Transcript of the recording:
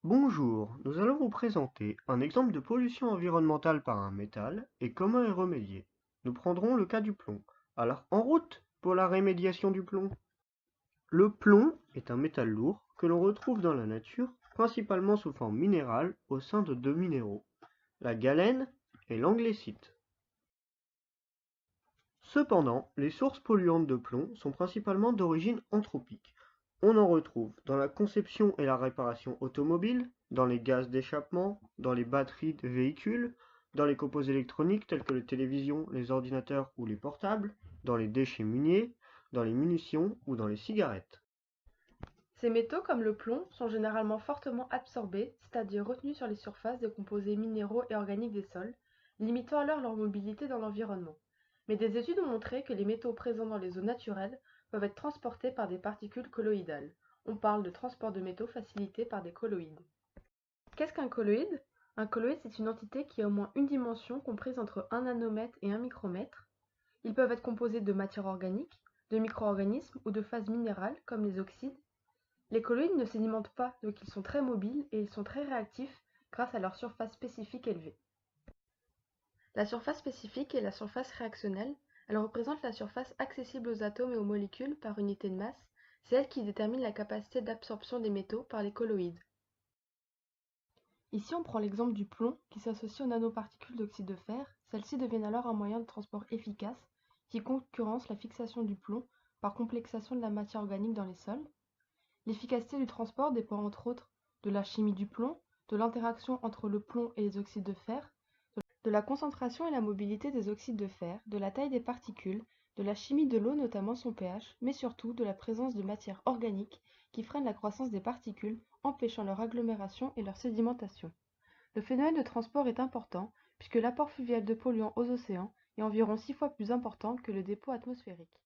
Bonjour, nous allons vous présenter un exemple de pollution environnementale par un métal et comment y remédier. Nous prendrons le cas du plomb. Alors, en route pour la rémédiation du plomb. Le plomb est un métal lourd que l'on retrouve dans la nature, principalement sous forme minérale au sein de deux minéraux, la galène et l'anglécite. Cependant, les sources polluantes de plomb sont principalement d'origine anthropique. On en retrouve dans la conception et la réparation automobile, dans les gaz d'échappement, dans les batteries de véhicules, dans les composés électroniques tels que les télévisions, les ordinateurs ou les portables, dans les déchets miniers, dans les munitions ou dans les cigarettes. Ces métaux, comme le plomb, sont généralement fortement absorbés, c'est-à-dire retenus sur les surfaces des composés minéraux et organiques des sols, limitant alors leur mobilité dans l'environnement. Mais des études ont montré que les métaux présents dans les eaux naturelles peuvent être transportés par des particules colloïdales. On parle de transport de métaux facilité par des colloïdes. Qu'est-ce qu'un colloïde? Un colloïde, c'est une entité qui a au moins une dimension comprise entre 1 nanomètre et 1 micromètre. Ils peuvent être composés de matière organique, de micro-organismes ou de phases minérales comme les oxydes. Les colloïdes ne sédimentent pas, donc ils sont très mobiles et ils sont très réactifs grâce à leur surface spécifique élevée. La surface spécifique est la surface réactionnelle. Elle représente la surface accessible aux atomes et aux molécules par unité de masse. C'est elle qui détermine la capacité d'absorption des métaux par les colloïdes. Ici, on prend l'exemple du plomb qui s'associe aux nanoparticules d'oxyde de fer. Celles-ci deviennent alors un moyen de transport efficace qui concurrence la fixation du plomb par complexation de la matière organique dans les sols. L'efficacité du transport dépend entre autres de la chimie du plomb, de l'interaction entre le plomb et les oxydes de fer, de la concentration et la mobilité des oxydes de fer, de la taille des particules, de la chimie de l'eau notamment son pH, mais surtout de la présence de matières organiques qui freinent la croissance des particules, empêchant leur agglomération et leur sédimentation. Le phénomène de transport est important puisque l'apport fluvial de polluants aux océans est environ 6 fois plus important que le dépôt atmosphérique.